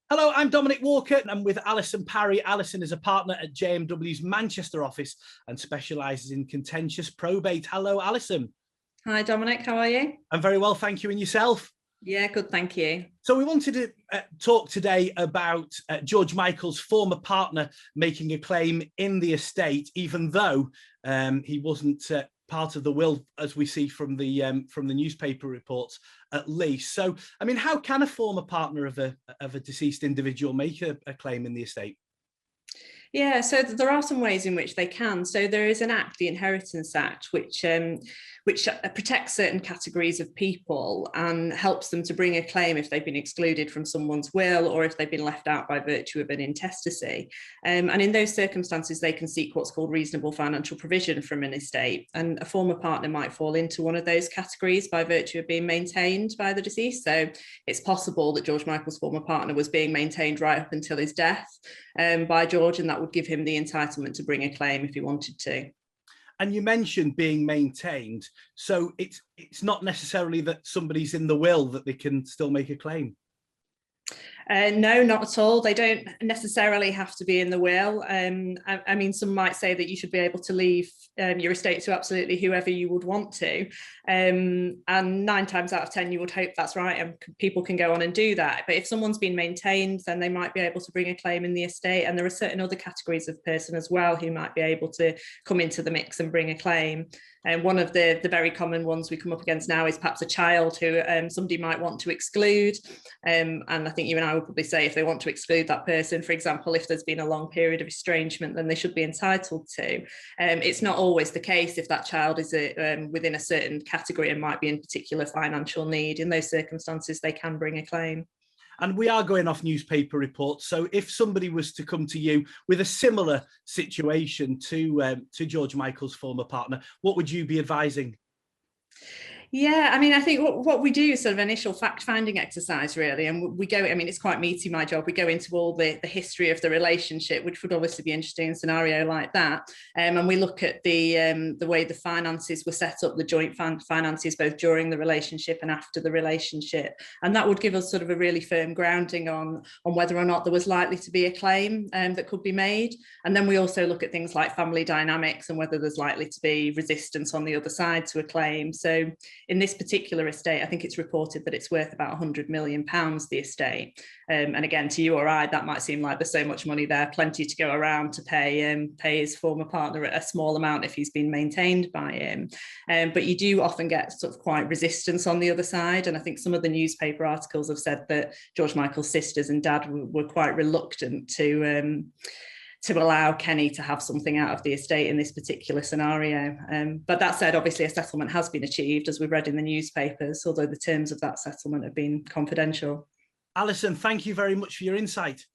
Hello, I'm Dominic Walker and I'm with Alison Parry. Alison is a partner at JMW's Manchester office and specialises in contentious probate. Hello, Alison. Hi, Dominic. How are you? I'm very well, thank you. And yourself? Yeah, good, thank you. So we wanted to talk today about George Michael's former partner making a claim in the estate, even though he wasn't part of the will, as we see from the newspaper reports, at least. So, I mean, how can a former partner of a deceased individual make a claim in the estate? Yeah, so there are some ways in which they can. So there is an act, the Inheritance Act, which protects certain categories of people and helps them to bring a claim if they've been excluded from someone's will or if they've been left out by virtue of an intestacy. And in those circumstances, they can seek what's called reasonable financial provision from an estate. And a former partner might fall into one of those categories by virtue of being maintained by the deceased. So it's possible that George Michael's former partner was being maintained right up until his death by George, and that would give him the entitlement to bring a claim if he wanted to. And you mentioned being maintained, so it's not necessarily that somebody's in the will that they can still make a claim. No, not at all. They don't necessarily have to be in the will. I mean, some might say that you should be able to leave your estate to absolutely whoever you would want to. And 9 times out of 10, you would hope that's right, and people can go on and do that. But if someone's been maintained, then they might be able to bring a claim in the estate. And there are certain other categories of person as well who might be able to come into the mix and bring a claim. And one of the very common ones we come up against now is perhaps a child who somebody might want to exclude. And I think you and I would probably say if they want to exclude that person, for example, if there's been a long period of estrangement, then they should be entitled to. It's not always the case if that child is within a certain category and might be in particular financial need. In those circumstances, they can bring a claim. And we are going off newspaper reports. So if somebody was to come to you with a similar situation to George Michael's former partner, what would you be advising? Yeah, I mean, I think what we do is sort of initial fact-finding exercise, really. And we go, I mean, it's quite meaty, my job. We go into all the history of the relationship, which would obviously be interesting in a scenario like that. And we look at the way the finances were set up, the joint finances, both during the relationship and after the relationship. And that would give us sort of a really firm grounding on whether or not there was likely to be a claim that could be made. And then we also look at things like family dynamics and whether there's likely to be resistance on the other side to a claim. So in this particular estate, I think it's reported that it's worth about £100 million, the estate. And again, to you or I, that might seem like there's so much money there, plenty to go around to pay his former partner a small amount if he's been maintained by him. But you do often get sort of quite resistance on the other side. And I think some of the newspaper articles have said that George Michael's sisters and dad were quite reluctant to allow Kenny to have something out of the estate in this particular scenario. But that said, obviously a settlement has been achieved, as we've read in the newspapers, although the terms of that settlement have been confidential. Alison, thank you very much for your insight.